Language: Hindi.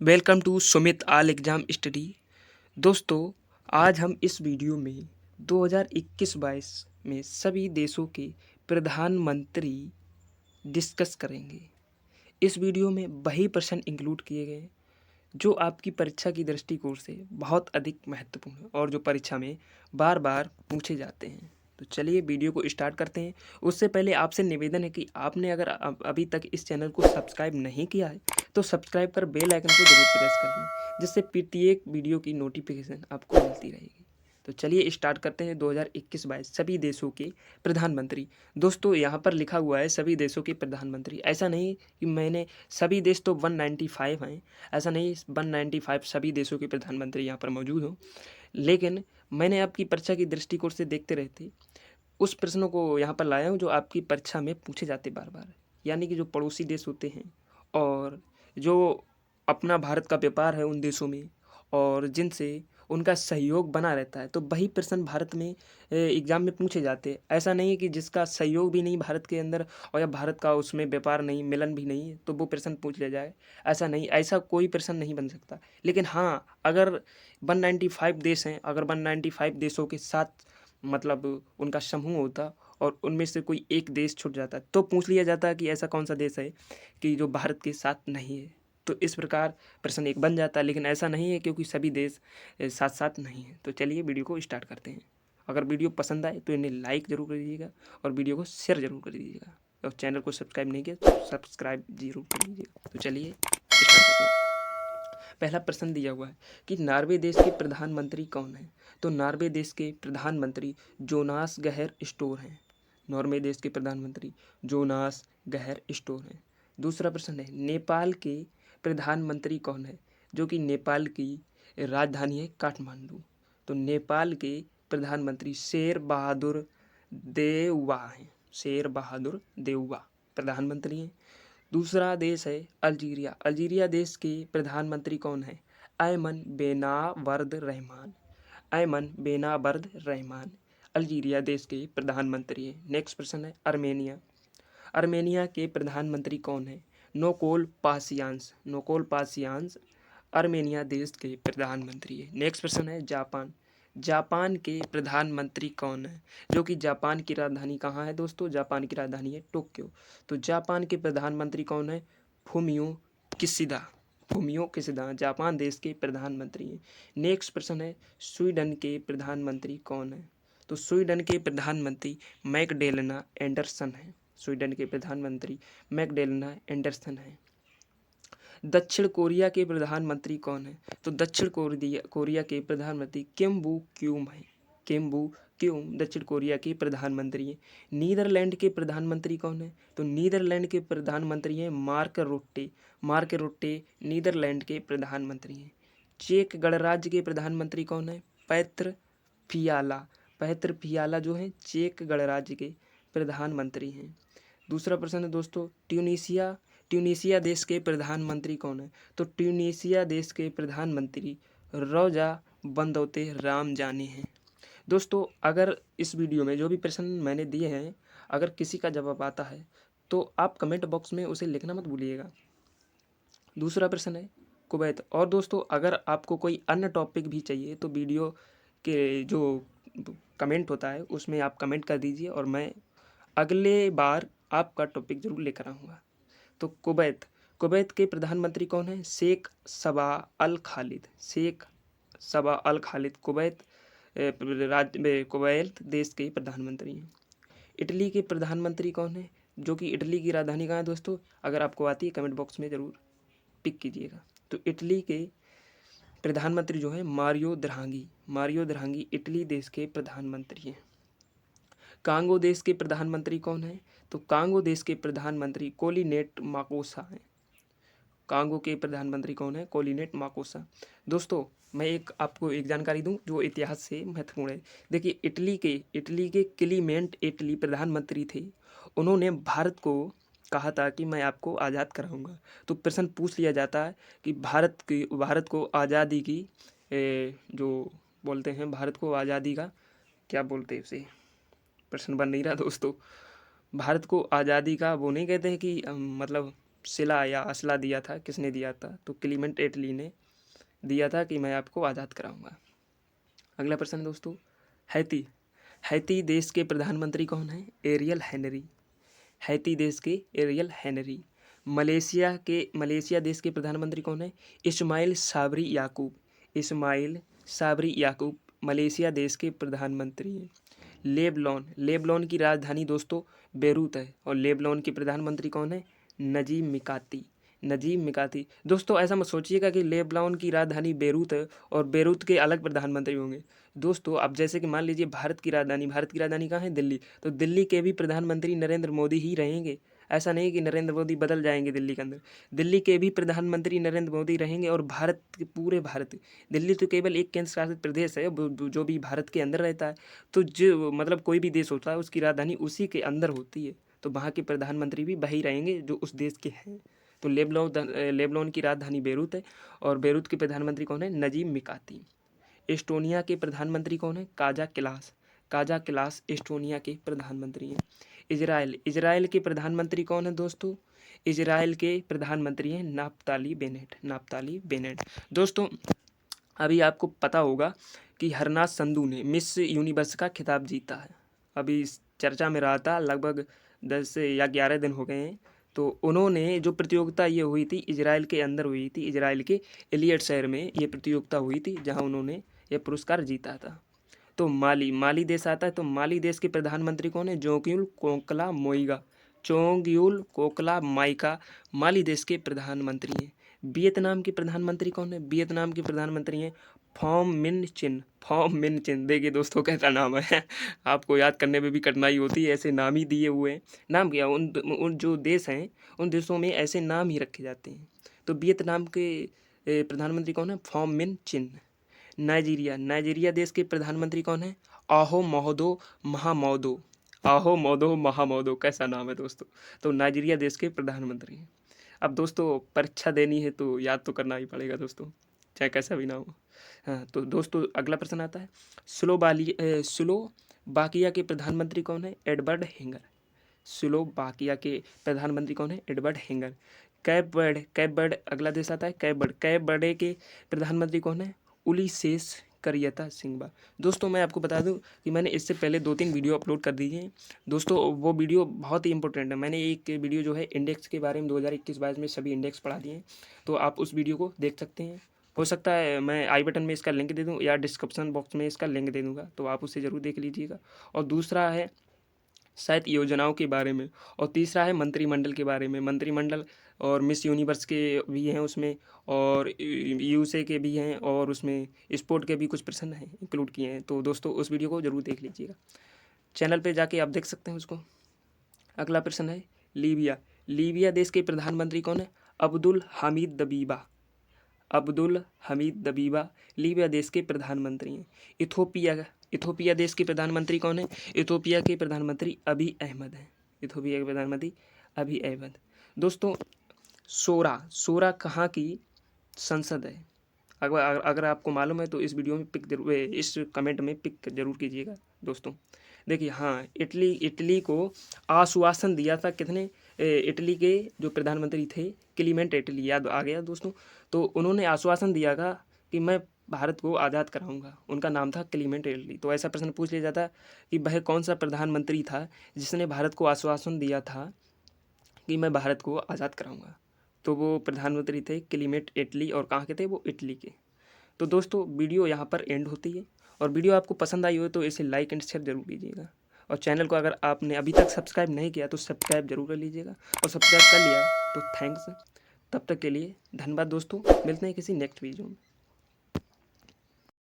Welcome to Sumit all exam study. दोस्तों, आज हम इस वीडियो में 2021-22 में सभी देशों के प्रधानमंत्री डिस्कस करेंगे। इस वीडियो में वही प्रश्न इंक्लूड किए गए हैं जो आपकी परीक्षा की दृष्टिकोण से बहुत अधिक महत्वपूर्ण है और जो परीक्षा में बार बार पूछे जाते हैं। तो चलिए वीडियो को स्टार्ट करते हैं। उससे पहले आपसे निवेदन है कि आपने अगर अभी तक इस चैनल को सब्सक्राइब नहीं किया है तो सब्सक्राइब कर बेल आइकन को जरूर प्रेस कर लें, जिससे प्रत्येक वीडियो की नोटिफिकेशन आपको मिलती रहेगी। तो चलिए स्टार्ट करते हैं 2021-22 सभी देशों के प्रधानमंत्री। दोस्तों, यहाँ पर लिखा हुआ है सभी देशों के प्रधानमंत्री। ऐसा नहीं कि मैंने सभी देश तो 195 हैं, ऐसा नहीं 195 सभी देशों के प्रधानमंत्री यहाँ पर मौजूद हों, लेकिन मैंने आपकी परीक्षा की दृष्टिकोण से देखते रहते उस प्रश्नों को यहाँ पर लाया हूँ जो आपकी परीक्षा में पूछे जाते बार बार। यानी कि जो पड़ोसी देश होते हैं और जो अपना भारत का व्यापार है उन देशों में और जिनसे उनका सहयोग बना रहता है, तो वही प्रश्न भारत में एग्ज़ाम में पूछे जाते हैं। ऐसा नहीं है कि जिसका सहयोग भी नहीं भारत के अंदर और या भारत का उसमें व्यापार नहीं, मिलन भी नहीं है, तो वो प्रश्न पूछ लिया जाए। ऐसा नहीं, ऐसा कोई प्रश्न नहीं बन सकता। लेकिन हाँ, अगर 195 देश हैं, अगर 195 देशों के साथ मतलब उनका समूह होता और उनमें से कोई एक देश छूट जाता तो पूछ लिया जाता कि ऐसा कौन सा देश है कि जो भारत के साथ नहीं है। तो इस प्रकार प्रश्न एक बन जाता है, लेकिन ऐसा नहीं है क्योंकि सभी देश साथ साथ नहीं है। तो चलिए वीडियो को स्टार्ट करते हैं। अगर वीडियो पसंद आए तो इन्हें लाइक ज़रूर कर दीजिएगा और वीडियो को शेयर ज़रूर कर दीजिएगा और चैनल को सब्सक्राइब नहीं किया तो सब्सक्राइब जरूर कर दीजिएगा। तो चलिए स्टार्ट करते हैं। पहला प्रश्न दिया हुआ है कि नॉर्वे देश के प्रधानमंत्री कौन हैं। तो नॉर्वे देश के प्रधानमंत्री जोनास गहर स्टोर हैं। नॉर्वे देश के प्रधानमंत्री जोनास गहर स्टोर हैं। दूसरा प्रश्न है नेपाल के प्रधानमंत्री कौन है, जो कि नेपाल की राजधानी है काठमांडू। तो नेपाल के प्रधानमंत्री शेर बहादुर देउवा हैं। शेर बहादुर देउवा प्रधानमंत्री हैं। दूसरा देश है अल्जीरिया। अल्जीरिया देश के प्रधानमंत्री कौन है? ऐमन बेनावर्द रहमान। ऐमन बेनावर्द रहमान अल्जीरिया देश के प्रधानमंत्री हैं। नेक्स्ट प्रश्न है अर्मेनिया। अर्मेनिया के प्रधानमंत्री कौन है? नोकोल पासियांस। नोकोल पासियांस अर्मेनिया देश के प्रधानमंत्री है। नेक्स्ट प्रश्न है जापान। जापान के प्रधानमंत्री कौन है, जो कि जापान की राजधानी कहाँ है दोस्तों? जापान की राजधानी है टोक्यो। तो जापान के प्रधानमंत्री कौन है? Fumio Kishida. Fumio Kishida Japan देश के प्रधानमंत्री हैं। नेक्स्ट प्रश्न है स्वीडन के प्रधानमंत्री कौन है? तो स्वीडन के प्रधानमंत्री मैगडेलेना एंडरसन है। स्वीडन के प्रधानमंत्री मैगडेलेना एंडरसन है। दक्षिण कोरिया के प्रधानमंत्री कौन है? तो दक्षिण कोरिया के प्रधानमंत्री किम बू क्यूम है। किम बू क्यूम दक्षिण कोरिया के प्रधानमंत्री हैं। नीदरलैंड के प्रधानमंत्री कौन है? तो नीदरलैंड के प्रधानमंत्री हैं मार्क रुट्टे। मार्क रुट्टे नीदरलैंड के प्रधानमंत्री हैं। चेक गणराज्य के प्रधानमंत्री कौन है? पैत्र फियाला। पैत्र फियाला जो है चेक गणराज्य के प्रधानमंत्री हैं। दूसरा प्रश्न है दोस्तों ट्यूनीशिया। ट्यूनीशिया देश के प्रधानमंत्री कौन है? तो ट्यूनीशिया देश के प्रधानमंत्री रौजा बंदौते राम जानी हैं। दोस्तों, अगर इस वीडियो में जो भी प्रश्न मैंने दिए हैं अगर किसी का जवाब आता है तो आप कमेंट बॉक्स में उसे लिखना मत भूलिएगा। दूसरा प्रश्न है कुवैत। और दोस्तों, अगर आपको कोई अन्य टॉपिक भी चाहिए तो वीडियो के जो कमेंट होता है उसमें आप कमेंट कर दीजिए और मैं अगले बार आपका टॉपिक जरूर लेकर आऊँगा। तो कुवैत। कुवैत के प्रधानमंत्री कौन है? शेख सबा अल खालिद। शेख सबा अल खालिद कुवैत कुवैत देश के प्रधानमंत्री हैं। इटली के प्रधानमंत्री कौन है, जो कि इटली की राजधानी कहाँ है दोस्तों? अगर आपको आती है कमेंट बॉक्स में ज़रूर पिक कीजिएगा। तो इटली के प्रधानमंत्री जो है Mario Draghi. Mario Draghi Italy देश के प्रधानमंत्री हैं। कांगो देश के प्रधानमंत्री कौन है? तो कांगो देश के प्रधानमंत्री कोलिनेट माकोसा हैं। कांगो के प्रधानमंत्री कौन है? कोलिनेट माकोसा। दोस्तों, मैं आपको एक जानकारी दूं जो इतिहास से महत्वपूर्ण है। देखिए, इटली के क्लीमेंट इटली प्रधानमंत्री थे। उन्होंने भारत को कहा था कि मैं आपको आज़ाद कराऊंगा। तो प्रश्न पूछ लिया जाता है कि भारत को आज़ादी की जो बोलते हैं भारत को आज़ादी का क्या बोलते हैं उसे, प्रश्न बन नहीं रहा दोस्तों। भारत को आज़ादी का वो नहीं कहते हैं कि मतलब सिला या असला दिया था, किसने दिया था? तो क्लीमेंट एटली ने दिया था कि मैं आपको आज़ाद कराऊंगा। अगला प्रश्न दोस्तों, हैती हैती देश के प्रधानमंत्री कौन है? Aerial Henry. हैती देश के एरियल हेनरी। मलेशिया देश के प्रधानमंत्री कौन है? इस्माइल साबरी याकूब। इस्माइल साबरी याकूब मलेशिया देश के प्रधानमंत्री हैं। लेबनान की राजधानी दोस्तों बेरूत है, और लेबनान के प्रधानमंत्री कौन है? नजीब मिकाती। दोस्तों ऐसा मत सोचिएगा कि लेबनान की राजधानी बेरूत है और बेरूत के अलग प्रधानमंत्री होंगे। दोस्तों अब जैसे कि मान लीजिए भारत की राजधानी कहाँ है? दिल्ली। तो दिल्ली के भी प्रधानमंत्री नरेंद्र मोदी ही रहेंगे। ऐसा नहीं कि नरेंद्र मोदी बदल जाएंगे दिल्ली के अंदर। दिल्ली के भी प्रधानमंत्री नरेंद्र मोदी रहेंगे, और पूरे भारत, दिल्ली तो केवल एक केंद्र शासित प्रदेश है जो भी भारत के अंदर रहता है। तो जो मतलब कोई भी देश होता है उसकी राजधानी उसी के अंदर होती है, तो वहाँ के प्रधानमंत्री भी वही रहेंगे जो उस देश के हैं। तो लेबनान की राजधानी बेरूत है, और बेरूत के प्रधानमंत्री कौन है? नजीब मिकाती। एस्टोनिया के प्रधानमंत्री कौन है? काजा क्लास एस्टोनिया के प्रधानमंत्री हैं। इजराइल के प्रधानमंत्री कौन है दोस्तों? इजराइल के प्रधानमंत्री हैं नाफ्ताली बेनेट। दोस्तों अभी आपको पता होगा कि हरनाथ संधू ने मिस यूनिवर्स का खिताब जीता है। अभी इस चर्चा में रहा था, लगभग 10 या 11 दिन हो गए हैं। तो उन्होंने जो प्रतियोगिता ये हुई थी इजराइल के अंदर हुई थी, इजराइल के एलियट शहर में ये प्रतियोगिता हुई थी, जहां उन्होंने ये पुरस्कार जीता था। तो माली देश आता है। तो माली देश के प्रधानमंत्री कौन है? चोंगयुल कोकला माइका माली देश के प्रधानमंत्री हैं। वियतनाम के प्रधानमंत्री कौन है? वियतनाम के प्रधानमंत्री हैं फॉम मिन चिन। देखिए दोस्तों कैसा नाम है आपको याद करने में भी कठिनाई होती है, ऐसे नाम ही दिए हुए हैं। नाम क्या, उन जो देश हैं उन देशों में ऐसे नाम ही रखे जाते हैं। तो वियतनाम के प्रधानमंत्री कौन है? फॉम मिन चिन। नाइजीरिया देश के प्रधानमंत्री कौन है? आहो महामौदो। कैसा नाम है दोस्तों। तो नाइजीरिया देश के प्रधानमंत्री हैं। अब दोस्तों परीक्षा देनी है तो याद तो करना ही पड़ेगा दोस्तों, चाहे कैसा भी ना हो। हाँ तो दोस्तों अगला प्रश्न आता है, स्लोवाकिया के प्रधानमंत्री कौन है? Edward hanger. स्लोवाकिया के प्रधानमंत्री कौन है? Edward hanger. कैप बर्ड अगला देश आता है। कैप बर्डे के प्रधानमंत्री कौन है? उलिसेस करियता सिंघवा। दोस्तों मैं आपको बता दूं कि मैंने इससे पहले 2-3 वीडियो अपलोड कर दी हैं दोस्तों, वो वीडियो बहुत ही इंपॉर्टेंट है। मैंने एक वीडियो जो है इंडेक्स के बारे में 2021-22 में सभी इंडेक्स पढ़ा दिए हैं, तो आप उस वीडियो को देख सकते हैं। हो सकता है मैं आई बटन में इसका लिंक दे दूँ या डिस्क्रिप्शन बॉक्स में इसका लिंक दे दूँगा, तो आप उसे ज़रूर देख लीजिएगा। और दूसरा है शायद योजनाओं के बारे में, और तीसरा है मंत्रिमंडल के बारे में। मंत्रिमंडल और मिस यूनिवर्स के भी हैं उसमें, और यूसे के भी हैं, और उसमें स्पोर्ट के भी कुछ प्रश्न हैं इंक्लूड किए हैं। तो दोस्तों उस वीडियो को ज़रूर देख लीजिएगा, चैनल पे जाके आप देख सकते हैं उसको। अगला प्रश्न है लीबिया देश के प्रधानमंत्री कौन है? अब्दुल हमीद दबीबा लीबिया देश के प्रधानमंत्री हैं। इथोपिया देश के प्रधानमंत्री कौन है? इथोपिया के प्रधानमंत्री अभी अहमद हैं। इथोपिया के प्रधानमंत्री अभी अहमद। दोस्तों सोरा कहाँ की संसद है? अगर आपको मालूम है तो इस वीडियो में इस कमेंट में पिक जरूर कीजिएगा दोस्तों। देखिए हाँ, इटली को आश्वासन दिया था कितने? इटली के जो प्रधानमंत्री थे क्लीमेंट एटली, याद आ गया दोस्तों। तो उन्होंने आश्वासन दिया था कि मैं भारत को आज़ाद कराऊंगा। उनका नाम था क्लीमेंट एटली। तो ऐसा प्रश्न पूछ लिया जाता कि वह कौन सा प्रधानमंत्री था जिसने भारत को आश्वासन दिया था कि मैं भारत को आज़ाद कराऊंगा? तो वो प्रधानमंत्री थे क्लीमेंट एटली, और कहाँ के थे वो? इटली के। तो दोस्तों वीडियो यहाँ पर एंड होती है, और वीडियो आपको पसंद आई हो तो इसे लाइक एंड शेयर जरूर कीजिएगा, और चैनल को अगर आपने अभी तक सब्सक्राइब नहीं किया तो सब्सक्राइब जरूर कर लीजिएगा, और सब्सक्राइब कर लिया तो थैंक्स। तब तक के लिए धन्यवाद दोस्तों, मिलते हैं किसी नेक्स्ट वीडियो में।